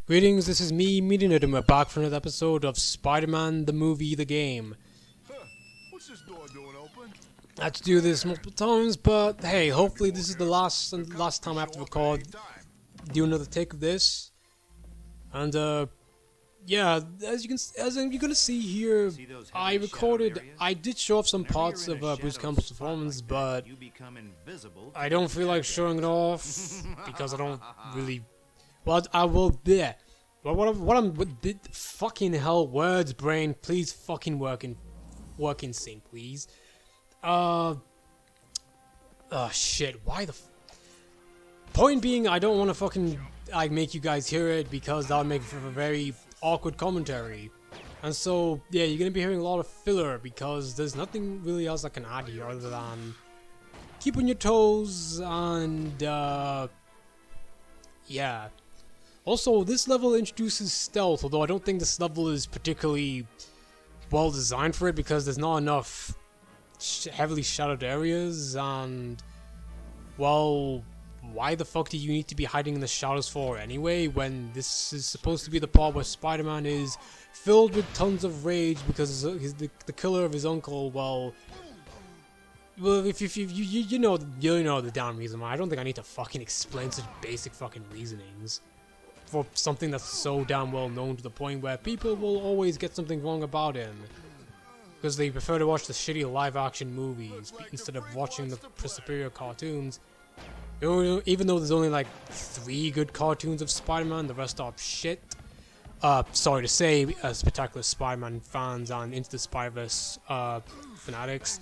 Greetings, this is me, Media and we're back for another episode of Spider-Man, the movie, the game. What's this door doing open? I had to do this multiple times, but hey, hopefully this is the last time I have to record, do another take of this. And yeah, as you're gonna see here, I did show off some parts of Bruce Campbell's performance, but I don't feel like showing it off because I don't really. Well, I will be. But fucking hell, words, brain, please fucking work in sync, please. Oh shit, why the point being, I don't want to fucking make you guys hear it because that would make for a very awkward commentary. And so, yeah, you're gonna be hearing a lot of filler because there's nothing really else I can add here other than keep on your toes and yeah. Also, this level introduces stealth, although I don't think this level is particularly well designed for it because there's not enough heavily shadowed areas, and, well, why the fuck do you need to be hiding in the shadows for anyway, when this is supposed to be the part where Spider-Man is filled with tons of rage because the killer of his uncle, well, if you know the damn reason why. I don't think I need to fucking explain such basic fucking reasonings for something that's so damn well known to the point where people will always get something wrong about him because they prefer to watch the shitty live-action movies instead of watching the superior cartoons. Even though there's only like 3 good cartoons of Spider-Man, the rest are shit. Sorry to say, Spectacular Spider-Man fans and Into the Spider-Verse fanatics.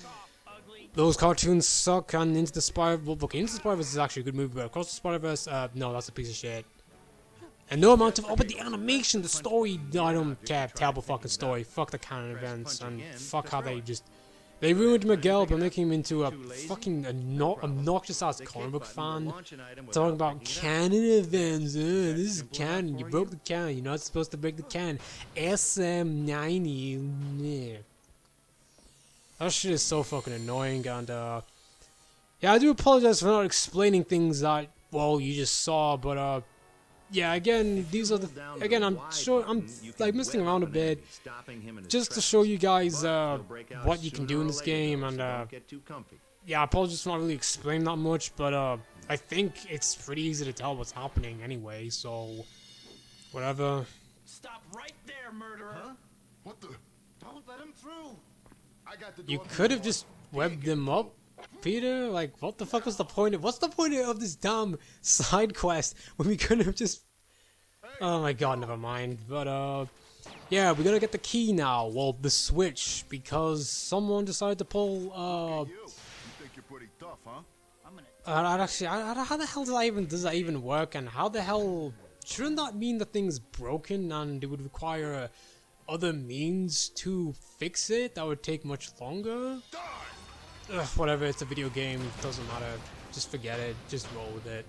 Those cartoons suck, and Into the Spider-Verse... Well, okay, Into the Spider-Verse is actually a good movie, but Across the Spider-Verse, no, that's a piece of shit. And no amount of... Oh, but the animation, the story... No, I don't care. Terrible fucking story. Fuck the canon events, and fuck how they just... They ruined Miguel by making him into a fucking obnoxious-ass comic book fan. Talking about canon events. This is canon. You broke the canon. You're not supposed to break the canon. SM90. Yeah. That shit is so fucking annoying, and, yeah, I do apologize for not explaining things that, well, you just saw, but, yeah, again, these are the... Again, I'm sure I'm, like, messing around a bit just to show you guys, what you can do in this game, and, yeah, I apologize for not really explaining that much, but, I think it's pretty easy to tell what's happening anyway, so... Whatever. Stop right there, murderer! Huh? What the? Don't let him through! I got the door. You could have just webbed them up, Peter? Like, what the fuck was the point of... What's the point of this damn side quest when we could have just... Oh my god, never mind. But, yeah, we're gonna get the key now. Well, the switch, because someone decided to pull, You think you're pretty tough, huh? actually, how the hell does that even work? And how the hell... Shouldn't that mean the thing's broken and it would require other means to fix it? That would take much longer? Ugh, whatever, it's a video game, doesn't matter. Just forget it, just roll with it.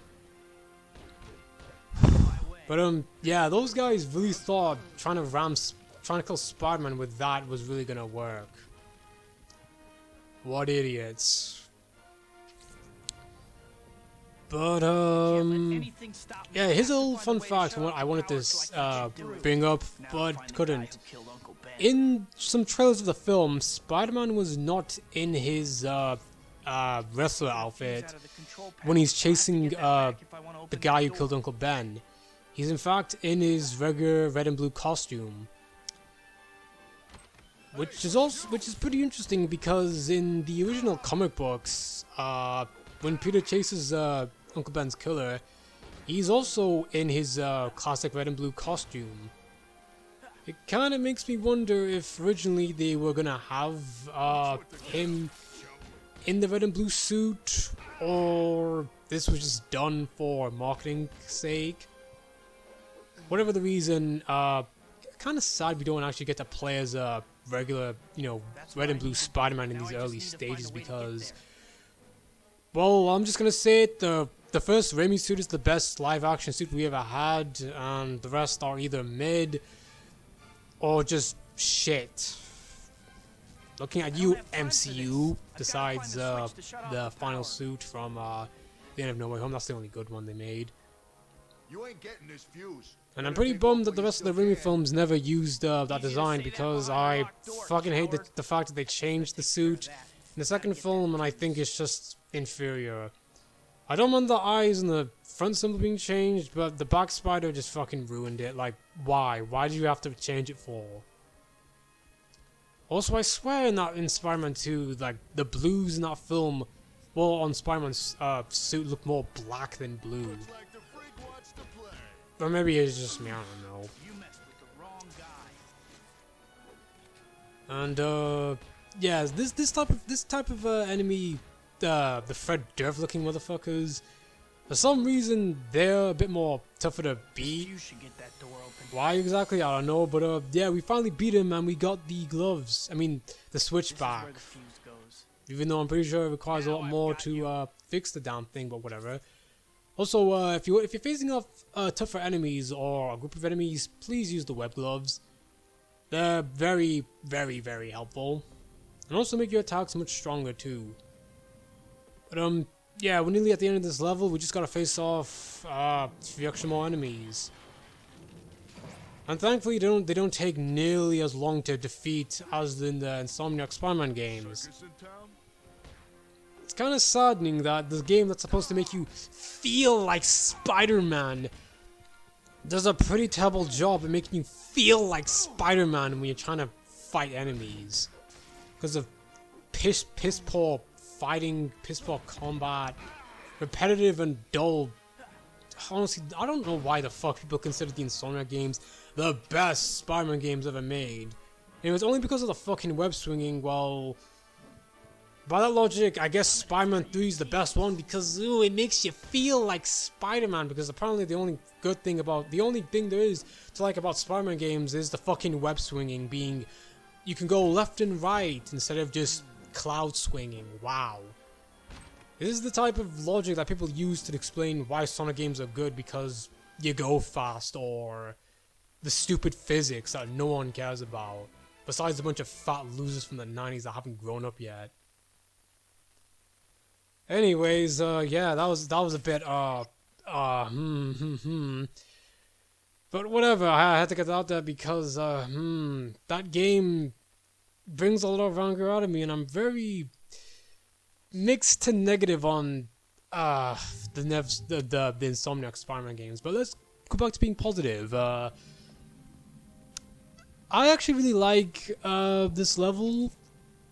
But, yeah, those guys really thought trying to kill Spider-Man with that was really gonna work. What idiots. But, yeah, here's a little fun fact I wanted to bring up, but couldn't. In some trailers of the film, Spider-Man was not in his wrestler outfit when he's chasing the guy who killed Uncle Ben. He's in fact in his regular red and blue costume, which is pretty interesting because in the original comic books, when Peter chases Uncle Ben's killer, he's also in his classic red and blue costume. It kind of makes me wonder if originally they were gonna have him in the red and blue suit, or this was just done for marketing sake. Whatever the reason, kind of sad we don't actually get to play as a regular, red and blue Spider-Man in these early stages because, well, I'm just gonna say it, the first Raimi suit is the best live-action suit we ever had, and the rest are either mid or just shit. Looking at you, MCU, besides the final suit from the end of No Way Home, that's the only good one they made. You ain't getting this fuse. And I'm pretty bummed that the rest of the Raimi films never used that design, because I fucking hate the fact that they changed the suit in the second film, and I think it's just inferior. I don't mind the eyes and the front symbol being changed, but the back spider just fucking ruined it. Like, why? Why did you have to change it for? Also, I swear in Spider-Man 2, like, the blues in that film, well, on Spider-Man's suit look more black than blue. Looks like the freak wants to play. Or maybe it's just me, I don't know. You messed with the wrong guy. And yeah, this type of enemy, the Fred Durf looking motherfuckers, for some reason they're a bit more tougher to beat. You should get that door open. Why exactly? I don't know, but yeah, we finally beat him and we got the gloves. I mean, the This is switchback. where the fuse goes. Even though I'm pretty sure it requires a lot more to fix the damn thing, but whatever. Also, if you're facing off tougher enemies or a group of enemies, please use the web gloves. They're very, very, very helpful, and also make your attacks much stronger too. But yeah, we're nearly at the end of this level. We just gotta face off a few extra more enemies, and thankfully they don't take nearly as long to defeat as in the Insomniac Spider-Man games. Circus in town? It's kind of saddening that this game that's supposed to make you feel like Spider-Man does a pretty terrible job at making you feel like Spider-Man when you're trying to fight enemies. Because of piss poor fighting, piss poor combat, repetitive and dull. Honestly, I don't know why the fuck people consider the Insomniac games the best Spider-Man games ever made. And it was only because of the fucking web swinging. Well, by that logic, I guess Spider-Man 3 is the best one because, ooh, it makes you feel like Spider-Man, because apparently the only thing there is to like about Spider-Man games is the fucking web swinging, being you can go left and right instead of just cloud swinging. Wow. This is the type of logic that people use to explain why Sonic games are good, because you go fast, or the stupid physics that no one cares about, besides a bunch of fat losers from the 90s that haven't grown up yet. Anyways, yeah, that was a bit, But whatever, I had to get that out there because, that game brings a lot of anger out of me, and I'm very mixed to negative on, the Insomniac Spider-Man games. But let's go back to being positive. I actually really like, this level.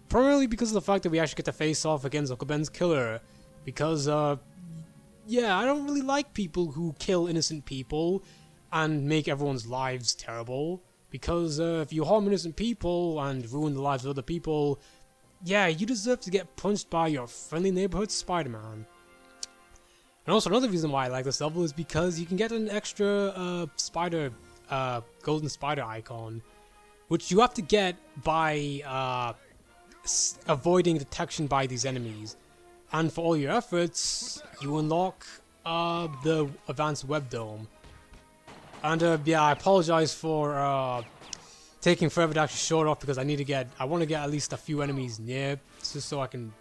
Primarily because of the fact that we actually get to face off against Uncle Ben's killer. Because, yeah, I don't really like people who kill innocent people and make everyone's lives terrible. Because if you harm innocent people and ruin the lives of other people, yeah, you deserve to get punched by your friendly neighborhood Spider-Man. And also another reason why I like this level is because you can get an extra golden spider icon, which you have to get by avoiding detection by these enemies. And for all your efforts, you unlock the advanced web dome. And yeah, I apologize for taking forever to actually show it off, because I want to get at least a few enemies near, just so I can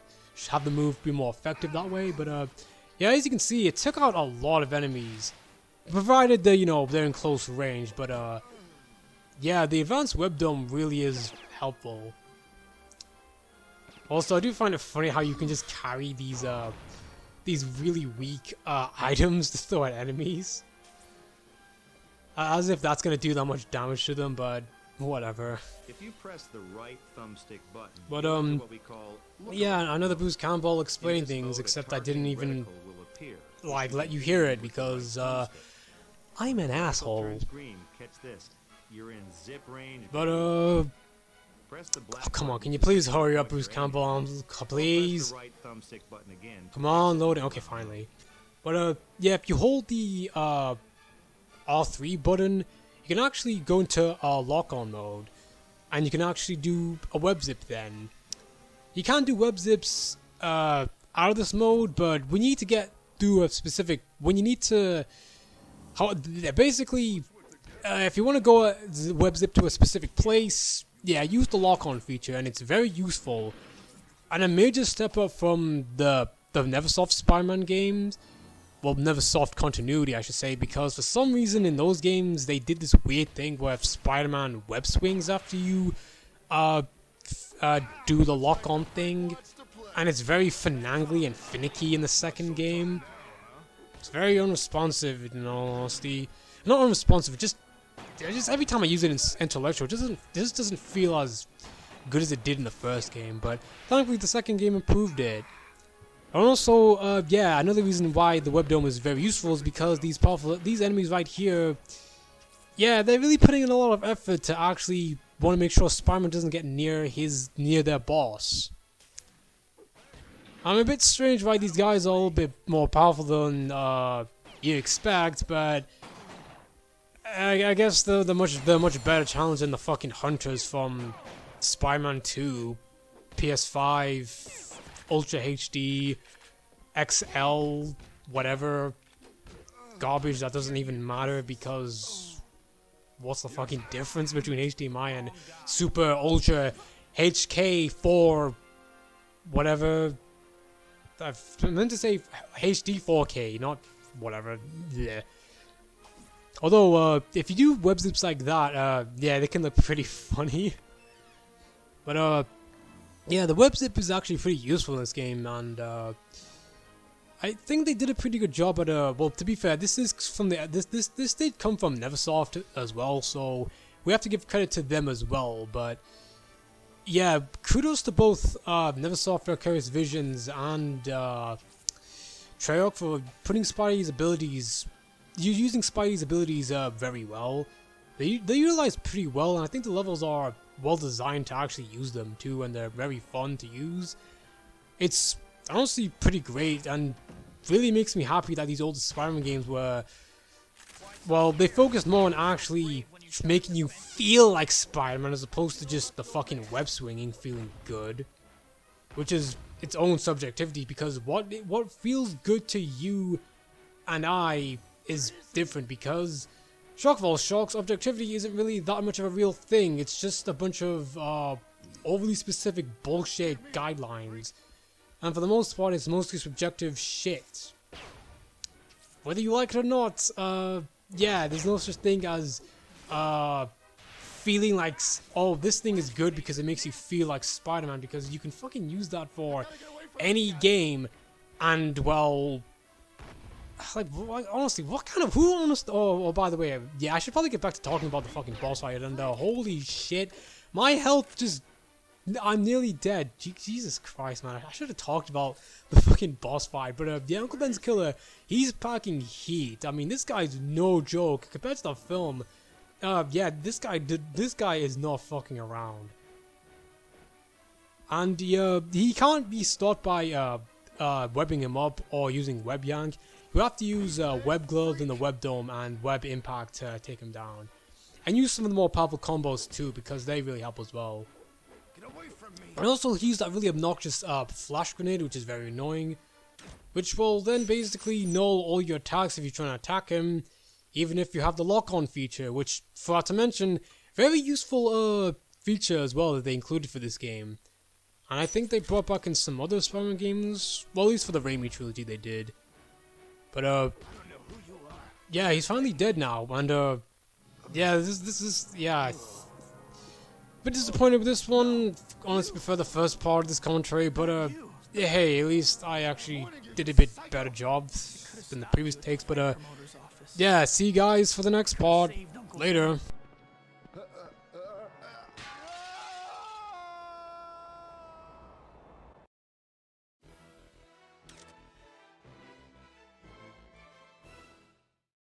have the move be more effective that way. But yeah, as you can see, it took out a lot of enemies, provided they're in close range. But yeah, the advanced web dome really is helpful. Also, I do find it funny how you can just carry these really weak items to throw at enemies. As if that's gonna do that much damage to them, but whatever. If you press the right thumbstick button, But, you'll enter what we call Yeah, another Bruce Campbell explaining In this things, mode, a except I targeting didn't even reticle will appear. like If you let you use hear it it with the right because thumbstick. I'm an When the reticle asshole. turns green, catch this. You're in zip range. But Press the black oh, come on, button can you to please signal hurry up, what Bruce you're aiming Campbell? for. Please. Press the right thumbstick button again. Come on, loading. Okay, finally. But yeah, if you hold the R3 button, you can actually go into lock-on mode, and you can actually do a web zip. Then you can't do web zips out of this mode, but when you need to get through a specific, basically, if you want to go web zip to a specific place, yeah, use the lock-on feature, and it's very useful, and a major step up from the Neversoft Spider-Man games. well, Neversoft continuity, I should say, because for some reason in those games they did this weird thing where if Spider-Man web swings after you do the lock-on thing, and it's very finagly and finicky in the second game. It's very unresponsive, in all honesty. Not unresponsive, just every time I use it in Intellectual, it just doesn't feel as good as it did in the first game, but thankfully the second game improved it. And also, yeah, another reason why the Web Dome is very useful is because these enemies right here, yeah, they're really putting in a lot of effort to actually want to make sure Spider-Man doesn't get near their boss. I'm a bit strange why these guys are a little bit more powerful than you expect, but I guess they're much better challenge than the fucking hunters from Spider-Man 2, PS5, Ultra HD, XL, whatever garbage that doesn't even matter because what's the fucking difference between HDMI and Super Ultra HK4 whatever? I meant to say HD 4K, not whatever. Yeah. Although, if you do web zips like that, yeah, they can look pretty funny. But, yeah, the web zip is actually pretty useful in this game, and, I think they did a pretty good job at, well, to be fair, this is from this did come from Neversoft as well, so we have to give credit to them as well, but, yeah, kudos to both, Neversoft Vicarious Visions and, Treyarch for putting Spidey's abilities, using Spidey's abilities, very well. They utilize pretty well, and I think the levels are well designed to actually use them too, and they're very fun to use. It's honestly pretty great, and really makes me happy that these older Spider-Man games were, well, they focused more on actually making you feel like Spider-Man as opposed to just the fucking web swinging feeling good, which is its own subjectivity, because what feels good to you and I is different, because shock of all shocks, objectivity isn't really that much of a real thing. It's just a bunch of overly specific bullshit guidelines, and for the most part it's mostly subjective shit. Whether you like it or not, yeah, there's no such thing as feeling like, oh, this thing is good because it makes you feel like Spider-Man, because you can fucking use that for any game, and, well, like, honestly, what kind of, who honest, oh, by the way, yeah, I should probably get back to talking about the fucking boss fight, and, holy shit, my health just, I'm nearly dead. Jesus Christ, man, I should have talked about the fucking boss fight, but, yeah, Uncle Ben's killer, he's packing heat. I mean, this guy's no joke, compared to the film. Yeah, this guy is not fucking around. And, he can't be stopped by, webbing him up or using web yank. You have to use Web Glove and the Web Dome and Web Impact to take him down. And use some of the more powerful combos too, because they really help as well. And also he used that really obnoxious flash grenade, which is very annoying. Which will then basically null all your attacks if you're trying to attack him, even if you have the lock-on feature, which, forgot to mention, very useful feature as well that they included for this game. And I think they brought back in some other Spider-Man games, well, at least for the Raimi trilogy they did. But, yeah, he's finally dead now, and, yeah, this is, yeah, bit disappointed with this one, honestly prefer the first part of this commentary, but, yeah, hey, at least I actually did a bit better job than the previous takes, but, yeah, see you guys for the next part, later.